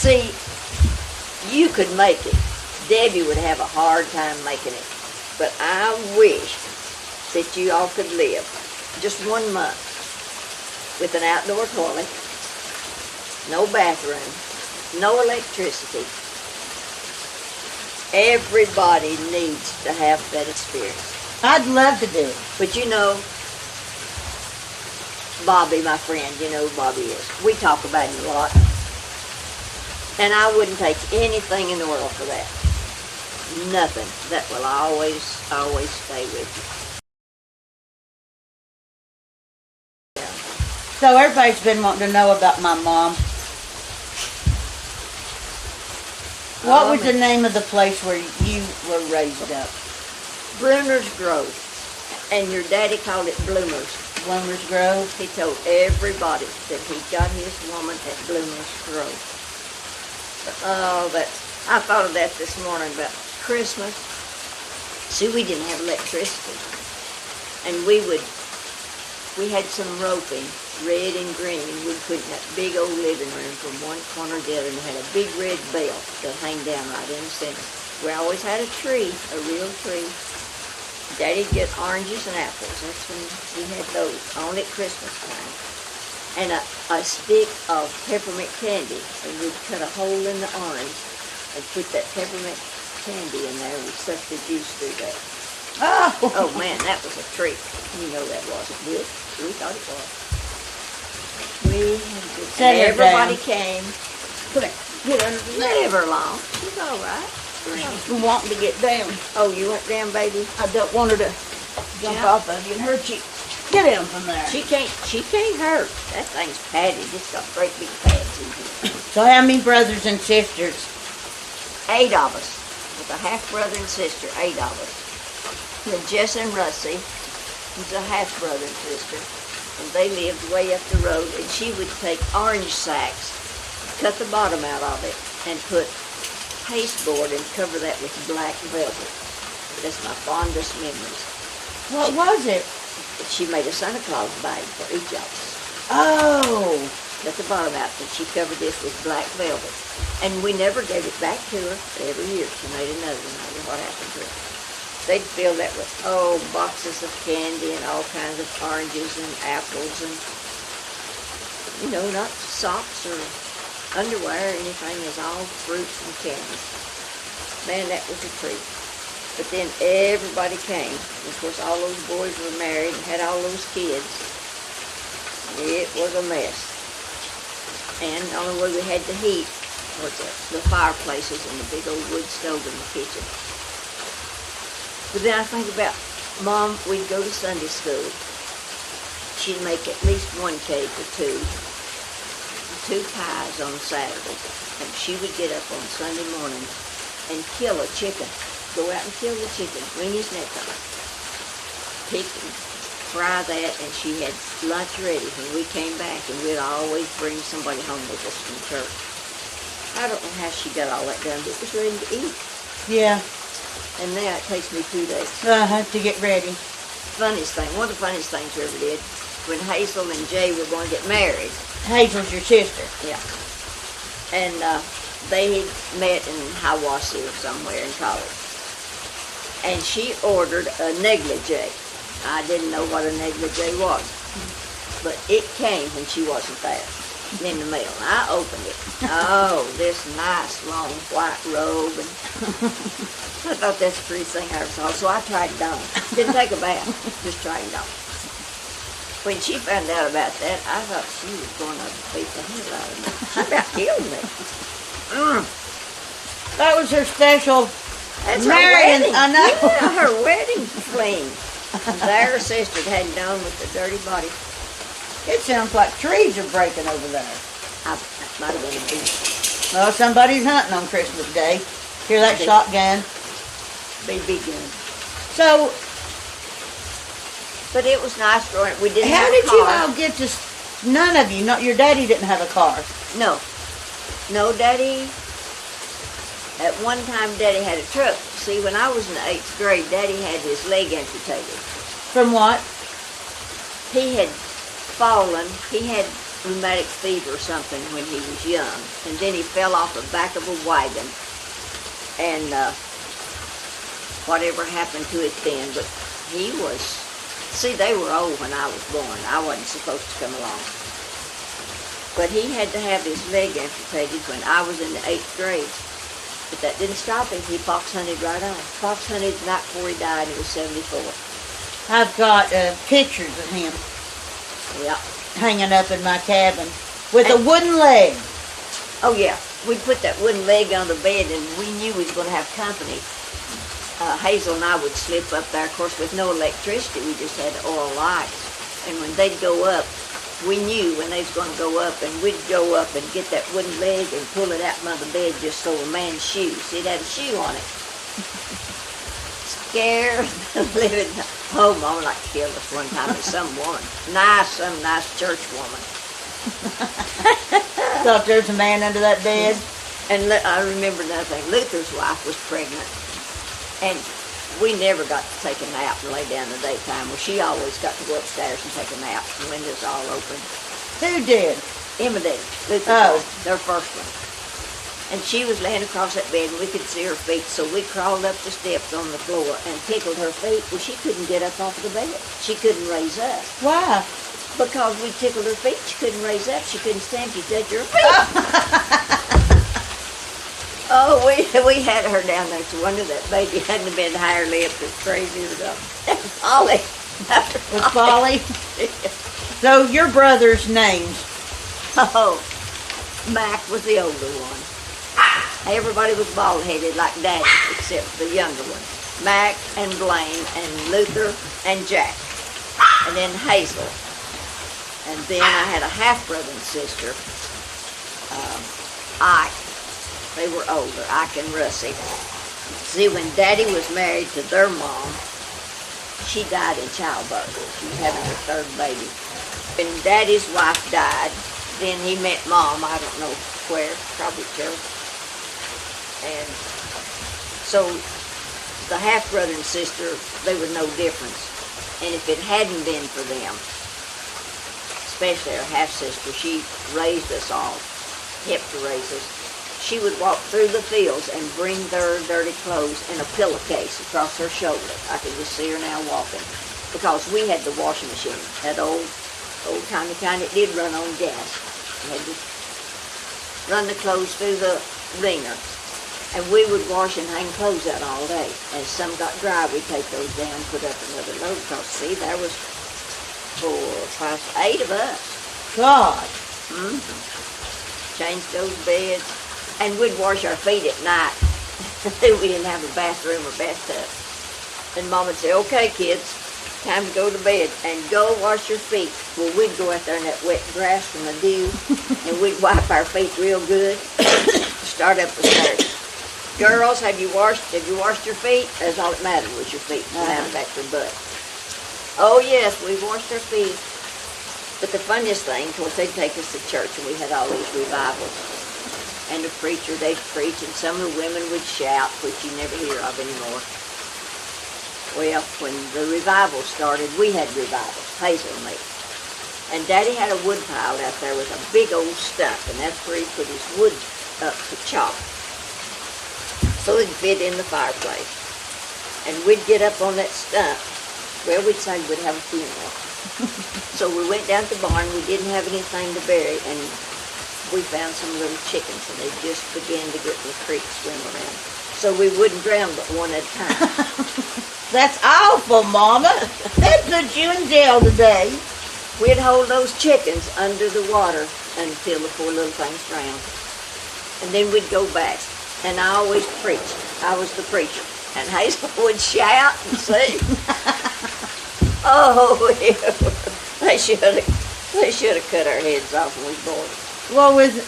See, you could make it. Debbie would have a hard time making it. But I wish that you all could live just 1 month with an outdoor toilet, no bathroom, no electricity. Everybody needs to have that experience. I'd love to do it. But you know, Bobby, my friend, you know who Bobby is. We talk about him a lot. And I wouldn't take anything in the world for that. Nothing. That will always stay with you. Yeah. So everybody's been wanting to know about my mom. What was the name of the place where you were raised up? Bloomer's Grove. And your daddy called it Bloomer's. Bloomer's Grove? He told everybody that he got his woman at Bloomer's Grove. Oh, I thought of that this morning about Christmas. See, we didn't have electricity. And we had some roping, red and green, we'd put in that big old living room from one corner to the other, and it had a big red bell that hang down right in the center. We always had a tree, a real tree. Daddy'd get oranges and apples. That's when we had those, on at Christmas time. And a stick of peppermint candy, and we'd cut a hole in the orange and put that peppermint candy in there, and we sucked the juice through that. Oh man, that was a treat. You know that wasn't good. We thought it was. We had a good time. Everybody came. Get under the Leave her alone. She's all right. I'm wanting to get down. Oh, you went down, baby? I don't want her to jump off of you and hurt you. Get down from there. She can't hurt. That thing's padded. It's got great big pads in here. So how many brothers and sisters? 8 of us. With a half brother and sister, 8 of us. And Jess and Russie was a half brother and sister. And they lived way up the road. And she would take orange sacks, cut the bottom out of it, and put pasteboard and cover that with black velvet. That's my fondest memories. What was it? She made a Santa Claus bag for each of us. Oh. Cut the bottom out, and she covered this with black velvet. And we never gave it back to her. Every year she made another one. I don't know what happened to it. They'd fill that with, boxes of candy and all kinds of oranges and apples and, not socks or underwear or anything. It was all fruits and candies. Man, that was a treat. But then everybody came. Of course, all those boys were married and had all those kids. It was a mess. And the only way we had to heat was the fireplaces and the big old wood stove in the kitchen. But then I think about Mom, we'd go to Sunday school. She'd make at least 1 cake or 2 pies on Saturday. And she would get up on Sunday morning and kill a chicken. Go out and kill the chicken, wring his neck off, pick and fry that, and she had lunch ready when we came back, and we'd always bring somebody home with us from church. I don't know how she got all that done, but it was ready to eat. Yeah. And now it takes me 2 days. I have to get ready. Funniest thing, one of the funniest things we ever did, when Hazel and Jay were going to get married. Hazel's your sister. Yeah. And they had met in Hiawassee or somewhere in college. And she ordered a negligee. I didn't know what a negligee was. But it came when she wasn't there in the mail. And I opened it. Oh, this nice long white robe. And I thought that's the prettiest thing I ever saw. So I tried it on. Didn't take a bath. Just tried it on. When she found out about that, I thought she was going to beat the hell out of me. She about killed me. That was her special. That's Marion, her wedding. I know. Yeah, her wedding fling. Their sister had done with the dirty body. It sounds like trees are breaking over there. That might have been a big, Well, somebody's hunting on Christmas Day. Hear that shotgun? big gun. So, But it was nice growing up. We didn't how have did a car. you all get to? None of you. Not your daddy didn't have a car. No, Daddy. At one time, Daddy had a truck. See, when I was in the 8th grade, Daddy had his leg amputated. From what? He had fallen. He had rheumatic fever or something when he was young, and then he fell off the back of a wagon, and whatever happened to it then, but he was, see, they were old when I was born. I wasn't supposed to come along. But he had to have his leg amputated when I was in the 8th grade. But that didn't stop him. He fox hunted right on. Fox hunted the night before he died. He was 74. I've got pictures of him Yeah. hanging up in my cabin with a wooden leg. Oh, yeah. We put that wooden leg on the bed, and we knew we was going to have company. Hazel and I would slip up there, of course, with no electricity. We just had oil lights. And when they'd go up, we knew when they was going to go up, and we'd go up and get that wooden leg and pull it out from under the bed just so a man's shoes. It had a shoe on it. Scared the living. Oh, Mama like killed us one time with some woman. Some nice church woman. Thought there's a man under that bed. And I remember another thing. Luther's wife was pregnant, and we never got to take a nap and lay down in the daytime. Well, she always got to go upstairs and take a nap. The windows all open. Who did? Emma did. Luther's wife, their first one. And she was laying across that bed, and we could see her feet, so we crawled up the steps on the floor and tickled her feet. Well, she couldn't get up off the bed. She couldn't raise up. Why? Because we tickled her feet. She couldn't raise up. She couldn't stand. She said, "Your feet." Oh, we had her down there. It's a wonder that baby hadn't been higher lipped or crazy or something. Polly. Was Polly? So your brother's names? Oh, Mac was the older one. Everybody was bald-headed like Daddy, except the younger one. Mac and Blaine and Luther and Jack. And then Hazel. And then I had a half-brother and sister, Ike. They were older, Ike and Russie. See, when Daddy was married to their mom, she died in childbirth. She was having her third baby. When Daddy's wife died, then he met Mom, I don't know where, probably church. And so the half-brother and sister, they were no difference. And if it hadn't been for them, especially our half-sister, she raised us all, helped to raise us. She would walk through the fields and bring their dirty clothes in a pillowcase across her shoulder. I could just see her now walking. Because we had the washing machine, that old timey kind. It did run on gas. You had to run the clothes through the wringer. And we would wash and hang clothes out all day. As some got dry, we'd take those down and put up another load. Because, see, there was 4, 5, 8 of us. God. Changed those beds. And we'd wash our feet at night. We didn't have a bathroom or bathtub. And Mom would say, "Okay, kids, time to go to bed and go wash your feet." Well, we'd go out there in that wet grass from the dew, and we'd wipe our feet real good. Start up the stairs. "Girls, have you washed your feet?" That's all that mattered was your feet. Now back your butt. "Oh yes, we've washed our feet." But the funniest thing, of course, they'd take us to church, and we had all these revivals. And the preacher, they'd preach, and some of the women would shout, which you never hear of anymore. Well, when the revival started, we had revivals, Hazel and me. And Daddy had a wood pile out there with a big old stump, and that's where he put his wood up to chop, so it'd fit in the fireplace. And we'd get up on that stump. Well, we'd say we'd have a funeral. So we went down to the barn. We didn't have anything to bury, and we found some little chickens, and they just began to get in the creek, swim around. So we wouldn't drown but one at a time. That's awful, Mama. That put you in jail today. We'd hold those chickens under the water until the poor little things drowned. And then we'd go back. And I always preached. I was the preacher. And Hazel would shout and sing. Oh, they should have cut our heads off when we were born. Well, with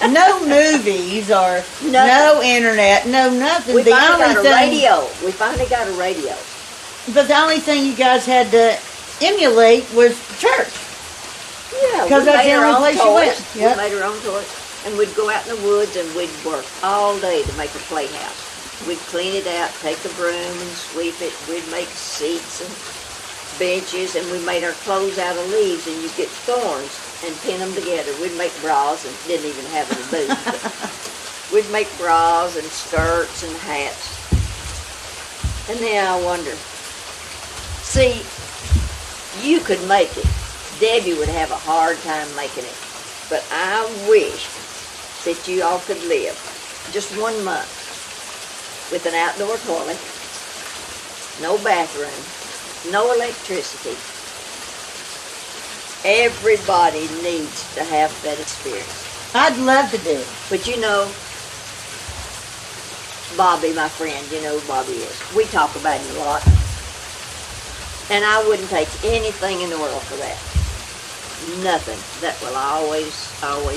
no movies or no internet, no nothing. We finally got a radio. We finally got a radio. But the only thing you guys had to emulate was church. Yeah, because that's the only place you went. Yep. We made our own toys, and we'd go out in the woods and we'd work all day to make a playhouse. We'd clean it out, take a broom and sweep it. We'd make seats and benches, and we made our clothes out of leaves, and you get thorns and pin them together. We'd make bras, and didn't even have any boots. But we'd make bras and skirts and hats. And then I wonder, see, you could make it. Debbie would have a hard time making it. But I wish that you all could live just 1 month with an outdoor toilet, no bathroom, no electricity. Everybody needs to have that experience. I'd love to do it. But you know, Bobby, my friend, you know who Bobby is. We talk about him a lot. And I wouldn't take anything in the world for that. Nothing. That will always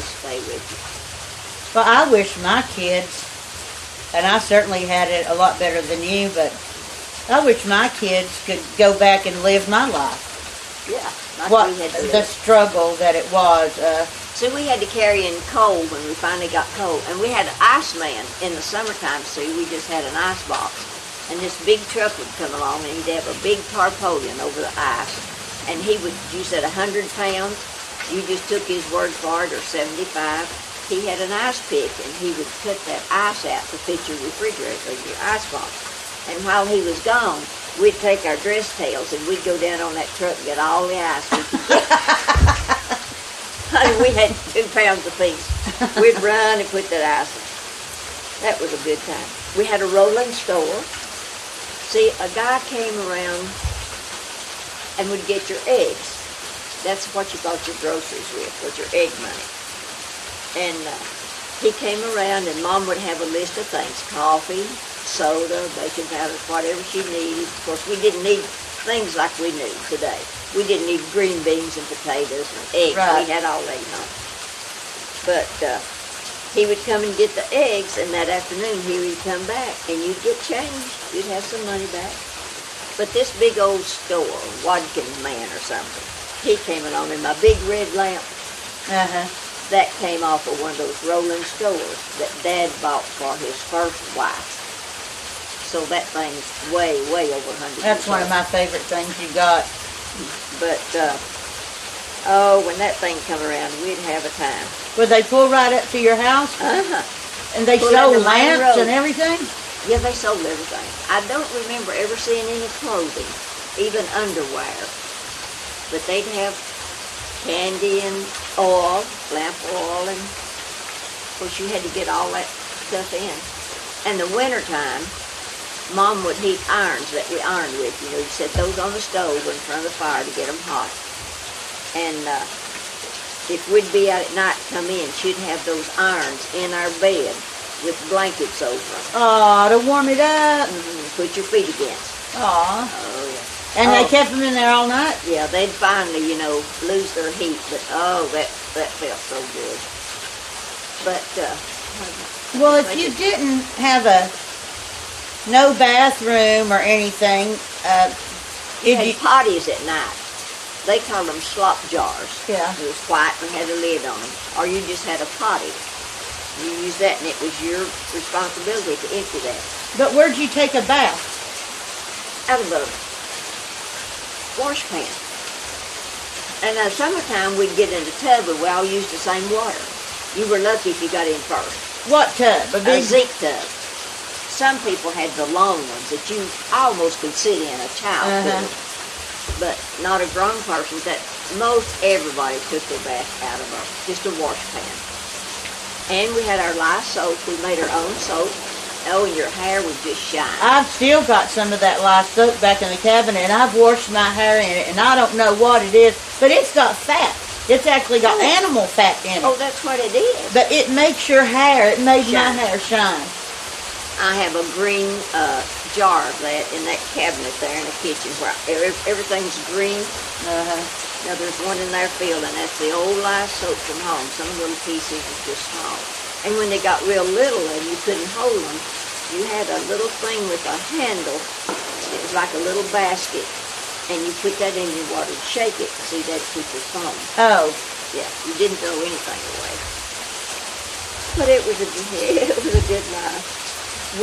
stay with you. Well, I wish my kids, and I certainly had it a lot better than you, but I wish my kids could go back and live my life. Yeah. What the struggle that it was. See, we had to carry in coal when we finally got cold. And we had an iceman in the summertime, see. We just had an ice box. And this big truck would come along, and he'd have a big tarpaulin over the ice. And he would, you said 100 pounds, you just took his word for it, or 75. He had an ice pick, and he would cut that ice out to fit your refrigerator, or your ice box. And while he was gone, we'd take our dress tails, and we'd go down on that truck and get all the ice we could get. Honey, we had 2 pounds apiece. We'd run and put that ice in. That was a good time. We had a rolling store. See, a guy came around and would get your eggs. That's what you bought your groceries with, was your egg money. And he came around, and Mom would have a list of things: coffee, soda, baking powder, whatever she needed. Of course, we didn't need things like we need today. We didn't need green beans and potatoes and eggs. Right. We had all that, you know. But he would come and get the eggs, and that afternoon he would come back, and you'd get change. You'd have some money back. But this big old store, Watkins man or something, he came along in my big red lamp. That came off of one of those rolling stores that Dad bought for his first wife. So that thing's way, way over 100 That's one of my favorite things you got. But, when that thing come around, we'd have a time. Would they pull right up to your house? And they Pull sold down the main lamps road. and everything? Yeah, they sold everything. I don't remember ever seeing any clothing, even underwear. But they'd have candy and oil, lamp oil, and of course you had to get all that stuff in. And the wintertime, Mom would heat irons that we ironed with. You know, you set those on the stove in front of the fire to get them hot. And if we'd be out at night, come in, she'd have those irons in our bed with blankets over them. Aw, to warm it up. Put your feet against. Aw. Oh, yeah. And they kept them in there all night? Yeah, they'd finally, you know, lose their heat, but that felt so good. But, Well, if you didn't have no bathroom or anything, you had potties at night. They called them slop jars. Yeah. It was white and had a lid on them. Or you just had a potty. You used that, and it was your responsibility to empty that. But where'd you take a bath? Out of a wash pan. And in the summertime, we'd get in the tub, but we all used the same water. You were lucky if you got in first. What tub? A A big zinc tub. Some people had the long ones that you almost could sit in, a child could. But not a grown person. Most everybody took their bath out of just a wash pan. And we had our lye soap. We made our own soap. Oh, and your hair would just shine. I've still got some of that lye soap back in the cabinet, and I've washed my hair in it, and I don't know what it is, but it's got fat. It's actually got animal fat in it. Oh, that's what it is. But it makes your hair, it made my hair shine. I have a green jar of that in that cabinet there in the kitchen where everything's green. Now there's one in there filled, and that's the old lye soap from home. Some little pieces are just small. And when they got real little and you couldn't hold them, you had a little thing with a handle. It was like a little basket. And you put that in your water and shake it to see that keep your foam. Oh. Yeah, you didn't throw anything away. But it was a good life.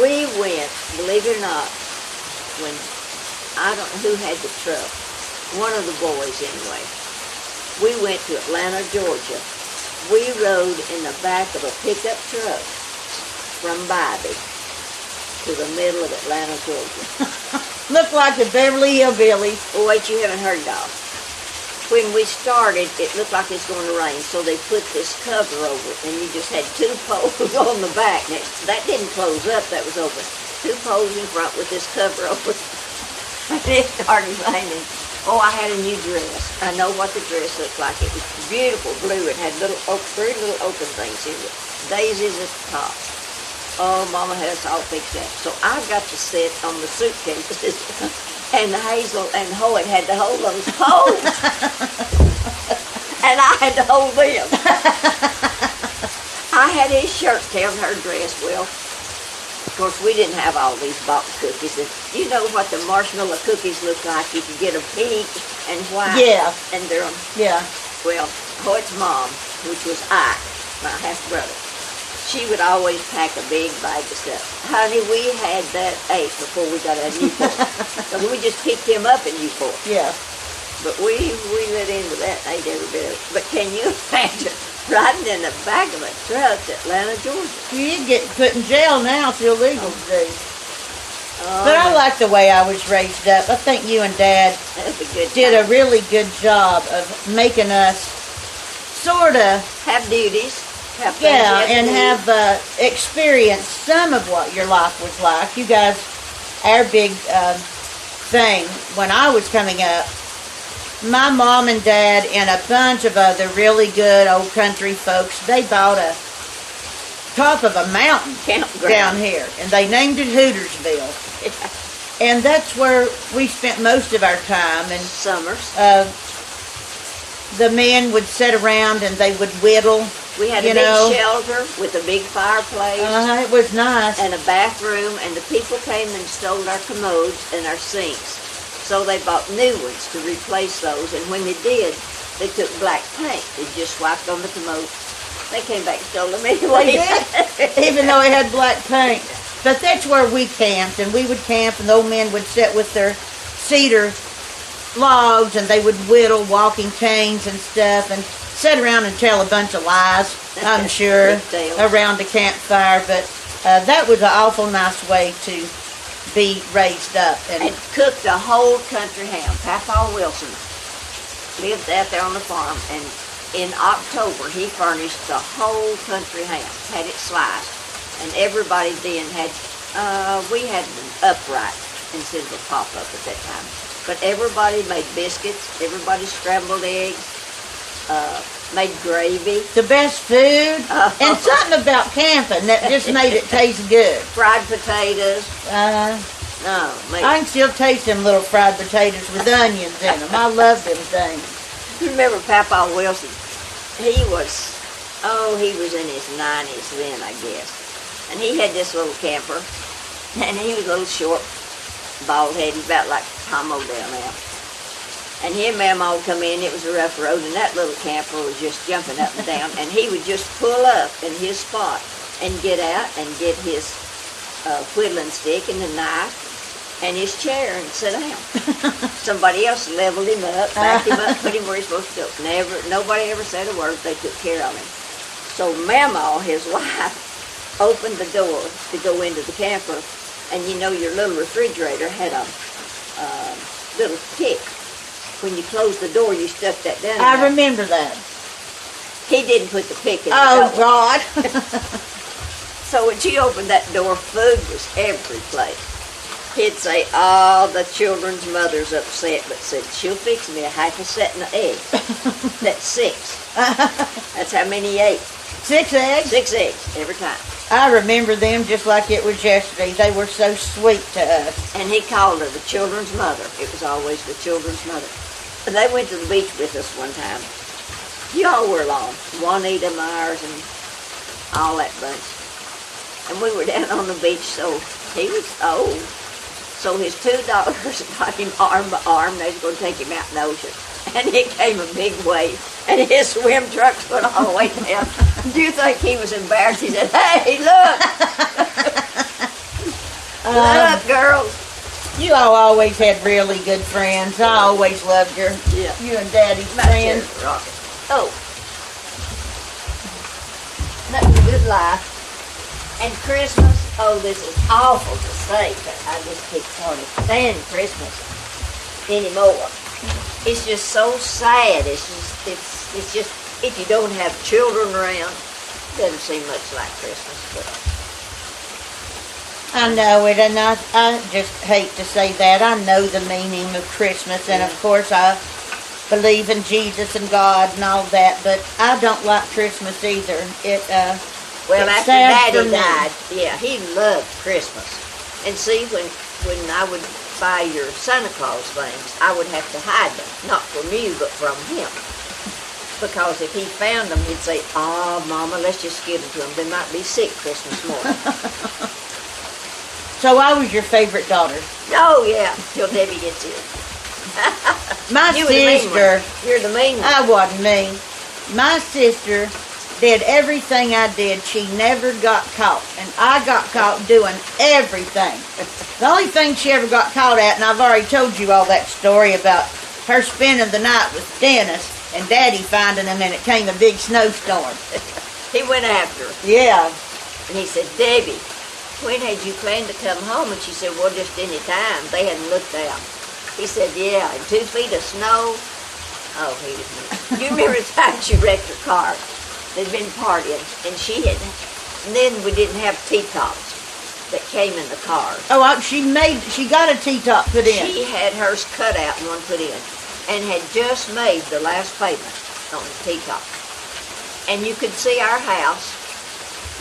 We went, believe it or not, when, I don't know who had the truck, one of the boys anyway, we went to Atlanta, Georgia. We rode in the back of a pickup truck from Bobby to the middle of Atlanta, Georgia. Looked like the Beverly Hillbillies. Oh, wait, you haven't heard it all. When we started, it looked like it's going to rain, so they put this cover over it, and you just had 2 poles on the back. Now, that didn't close up, that was open. 2 poles in front with this cover over it. And it started raining. Oh, I had a new dress. I know what the dress looked like. It was beautiful blue. It had three little open things in it. Daisies at the top. Oh, Mama had us all fixed up. So I got to sit on the suitcases, and Hazel and Hoyt had to hold those poles. And I had to hold them. I had his shirt down her dress. Well, of course, we didn't have all these box cookies. And you know what the marshmallow cookies look like? You could get them pink and white. Yeah. And they're, Yeah. well, Hoyt's mom, which was Ike, my half-brother, she would always pack a big bag of stuff. Honey, we had that 8 before we got a Newport. So we just picked him up in Newport. Yeah. But we lit into that and ate every bit of it. But can you imagine riding in the back of a truck to Atlanta, Georgia? You'd get put in jail now. It's illegal to do. Oh, But I like the way I was raised up. I think you and Dad that's a good did a time. really good job of making us sort of, Have duties. Have things you yeah, and to do. have experienced some of what your life was like. You guys, our big thing when I was coming up, my mom and Dad and a bunch of other really good old country folks, they bought a top of a mountain Campground. down here, and they named it Hootersville. And that's where we spent most of our time. And Summers. the men would sit around and they would whittle. We had a you big know. shelter with a big fireplace It was nice. and a bathroom, and the people came and stole our commodes and our sinks. So they bought new ones to replace those, and when they did, they took black paint. They just swiped on the commode. They came back and stole them anyway. They did, even though it had black paint. But that's where we camped, and we would camp, and the old men would sit with their cedar logs, and they would whittle walking canes and stuff, and sit around and tell a bunch of lies, I'm sure, Big deal. around the campfire. But that was an awful nice way to be raised up. And cooked a whole country ham. Papa Wilson lived out there on the farm, and in October he furnished the whole country ham, had it sliced, and everybody then had, we had an upright instead of a pop-up at that time. But everybody made biscuits, everybody scrambled eggs, made gravy. the best food, and something about camping that just made it taste good. Fried potatoes. No, I can still taste them little fried potatoes with onions in them. I love them things. remember Papa Wilson? He was in his 90s then, I guess. And he had this little camper, and he was a little short, bald-headed, about like Tom O'Dell now. And him and Mama would come in, it was a rough road, and that little camper was just jumping up and down, and he would just pull up in his spot and get out and get his whittling stick and the knife and his chair and sit down. Somebody else leveled him up, backed him up, put him where he's supposed to go. Nobody ever said a word. They took care of him. So Mama, his wife, opened the door to go into the camper, and you know your little refrigerator had a little pick. When you closed the door, you stuck that down. I remember that. He didn't put the pick in the Oh, door. God. So when she opened that door, food was every place. He'd say, oh, the children's mother's upset, but said, she'll fix me a half a set of eggs. That's 6. That's how many he ate. 6 eggs? 6 eggs every time. I remember them just like it was yesterday. They were so sweet to us. And he called her the children's mother. It was always the children's mother. And they went to the beach with us one time. Y'all were along. Juanita Myers and all that bunch. And we were down on the beach, so he was old. So his 2 daughters got him arm by arm. They was going to take him out in the ocean. And it came a big wave. And his swim trunks went all the way down. Do you think he was embarrassed? He said, hey, look. Look, girls. You all always had really good friends. I always loved you and Daddy's friends. Rocket. Oh. That was a good life. And Christmas, oh, this is awful to say, but I just keep hardly stand Christmas anymore. It's just so sad. It's just, if you don't have children around, it doesn't seem much like Christmas, but I know it, and I just hate to say that. I know the meaning of Christmas, and of course I believe in Jesus and God and all that, but I don't like Christmas either. well, it's after sad for Daddy me. died, yeah, he loved Christmas. And see, when I would buy your Santa Claus things, I would have to hide them, not from you, but from him. Because if he found them, he'd say, "Oh, Mama, let's just give them to them. They might be sick Christmas morning." So I was your favorite daughter. Oh, yeah, till Debbie gets here. My You were the mean sister, one. You're the mean one. I wasn't mean. My sister did everything I did. She never got caught. And I got caught doing everything. The only thing she ever got caught at, and I've already told you all that story about her spending the night with Dennis and Daddy finding him, and it came a big snowstorm. He went after her. Yeah. And he said, "Debbie, when had you planned to come home?" And she said, "Well, just any time." They hadn't looked out. He said, "Yeah, and 2 feet of snow." Oh, he was mean. You remember the time she wrecked her car? They'd been partying, and and then we didn't have T-tops that came in the car. Oh, she got a T-top put in. She had hers cut out and one put in, and had just made the last payment on the T-top. And you could see our house.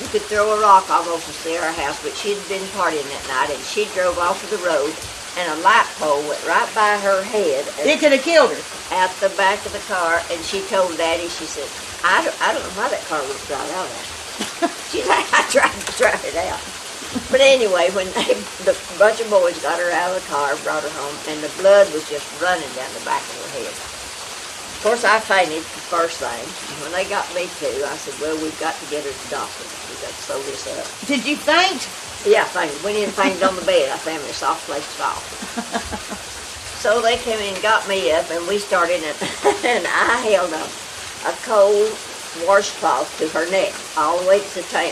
You could throw a rock almost to see our house, but she'd been partying that night, and she drove off of the road, and a light pole went right by her head. It could have killed her. Out the back of the car, and she told Daddy, she said, I don't know why that car was drive out of there. She's like, "I tried to drive it out." But anyway, when the bunch of boys got her out of the car, brought her home, and the blood was just running down the back of her head. Of course, I fainted the first thing. And when they got me too, I said, "Well, we've got to get her to the doctor. We've got to sew this up." Did you faint? Yeah, I fainted. Went in and fainted on the bed. I found me a soft place to fall. So they came in and got me up, and we started, and I held a cold washcloth to her neck all the way to town,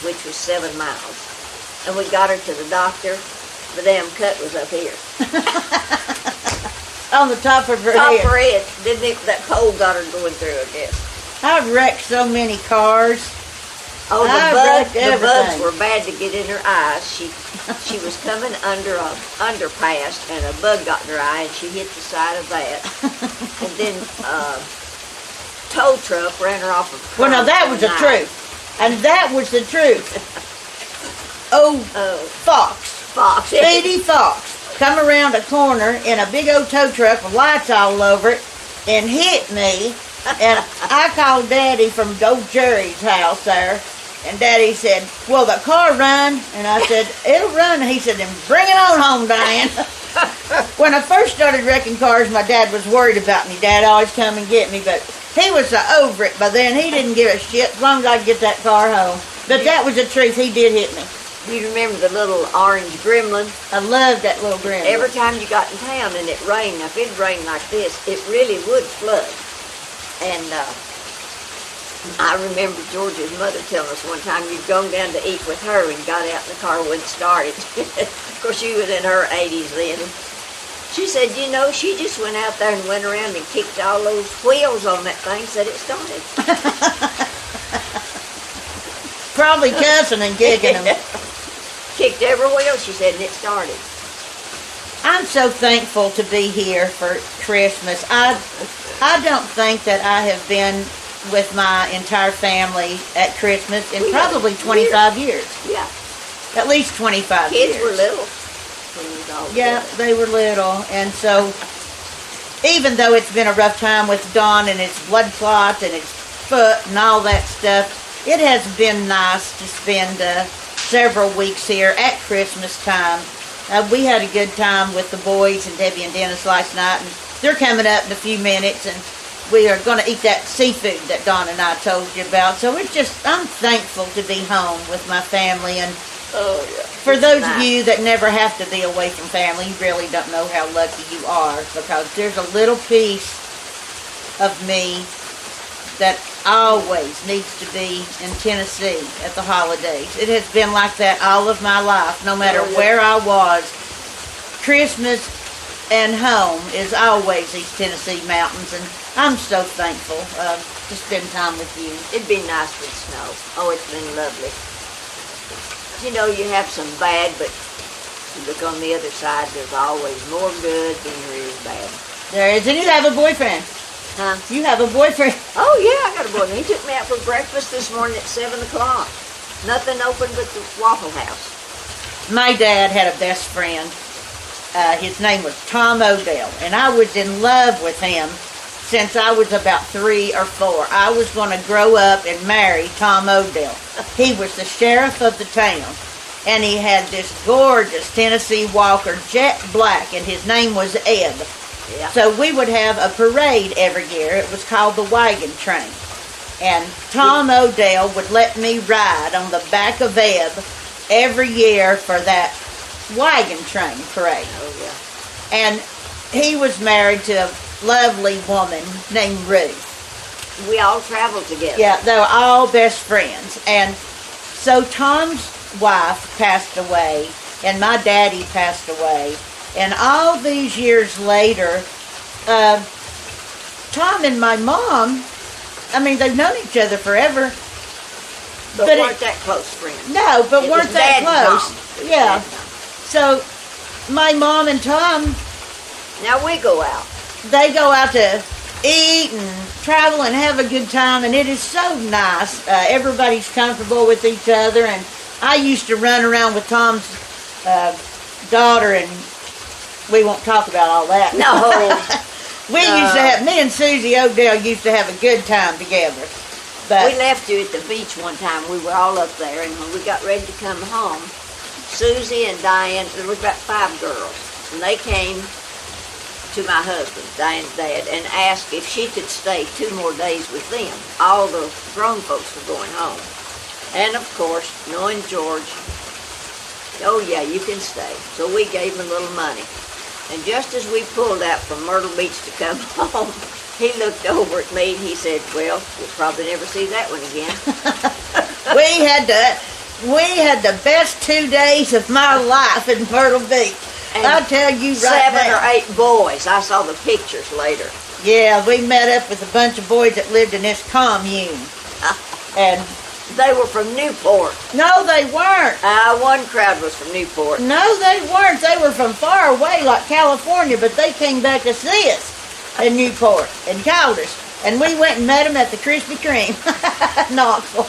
which was 7 miles. And we got her to the doctor. The damn cut was up here. On the top of her Top head. of her head. That pole got her going through, I guess. I've wrecked so many cars. Oh, I've the wrecked bugs everything. were bad to get in her eyes. She was coming under a underpass, and a bug got in her eye, and she hit the side of that. And then tow truck ran her off of the Well, now curb that was the one night. truth. And that was the truth. Oh, Fox. Fox. Speedy Fox. Come around a corner in a big old tow truck with lights all over it and hit me. And I called Daddy from old Jerry's house there. And Daddy said, "Will the car run?" And I said, "It'll run." And he said, "Then bring it on home, Diane." When I first started wrecking cars, my dad was worried about me. Dad always come and get me, but he was over it by then. He didn't give a shit as long as I could get that car home. But that was the truth. He did hit me. You remember the little orange gremlin? I loved that little gremlin. Every time you got in town and it rained, now if it rained like this, it really would flood. And I remember George's mother telling us one time you'd gone down to eat with her and got out in the car when it started. Of course, she was in her 80s then. And she said, "You know, she just went out there and went around and kicked all those wheels on that thing, said it started." Probably cussing and kicking them. Kicked every wheel, she said, and it started. I'm so thankful to be here for Christmas. I don't think that I have been with my entire family at Christmas in probably 25 years. Yeah. At least 25 years. Kids were little. When we was all Yeah, together. they were little. And so, even though it's been a rough time with Don and his blood clot and his foot and all that stuff, it has been nice to spend several weeks here at Christmas time. We had a good time with the boys and Debbie and Dennis last night, and they're coming up in a few minutes, and we are going to eat that seafood that Don and I told you about. So I'm thankful to be home with my family and Oh, yeah. For It's those of nice. you that never have to be away from family, you really don't know how lucky you are, because there's a little piece of me that always needs to be in Tennessee at the holidays. It has been like that all of my life, no matter Oh, yeah. where I was. Christmas and home is always these Tennessee mountains, and I'm so thankful to spend time with you. It'd be nice with snow. Oh, it's been lovely. You know, you have some bad, but you look on the other side, there's always more good than there is bad. There is, and you have a boyfriend. Huh? You have a boyfriend. Oh, yeah, I got a boyfriend. He took me out for breakfast this morning at 7 o'clock. Nothing open but the Waffle House. My dad had a best friend. His name was Tom Odell, and I was in love with him since I was about 3 or 4. I was going to grow up and marry Tom Odell. He was the sheriff of the town, and he had this gorgeous Tennessee Walker, jet black, and his name was Ed. Yeah. So we would have a parade every year. It was called the Wagon Train. And Tom Odell would let me ride on the back of Ed every year for that wagon train parade. Oh, yeah. And he was married to a lovely woman named Ruth. We all traveled together. Yeah, they were all best friends. And so Tom's wife passed away, and my daddy passed away. And all these years later, Tom and my mom, I mean, they've known each other forever. But But weren't that close friends. No, but It weren't was that Dad and close. Tom. It was Yeah. Dad and Tom. So my mom and Tom, Now we go out. they go out to eat and travel and have a good time, and it is so nice. Everybody's comfortable with each other, and I used to run around with Tom's daughter, and we won't talk about all that. No. We used to have, me and Susie Odell used to have a good time together. But We left you at the beach one time. We were all up there, and when we got ready to come home, Susie and Diane, there was about 5 girls, and they came to my husband, Diane's dad, and asked if she could stay 2 more days with them. All the grown folks were going home. And of course, knowing George, oh yeah, you can stay. So we gave him a little money. And just as we pulled out from Myrtle Beach to come home, he looked over at me and he said, well, we'll probably never see that one again. we had the best 2 days of my life in Myrtle Beach. And I'll tell you right 7 now. or 8 boys. I saw the pictures later. Yeah, we met up with a bunch of boys that lived in this commune. And They were from Newport. no, they weren't. One crowd was from Newport. No, they weren't. They were from far away, like California, but they came back to see us in Newport and called us. And we went and met them at the Krispy Kreme, Knoxville.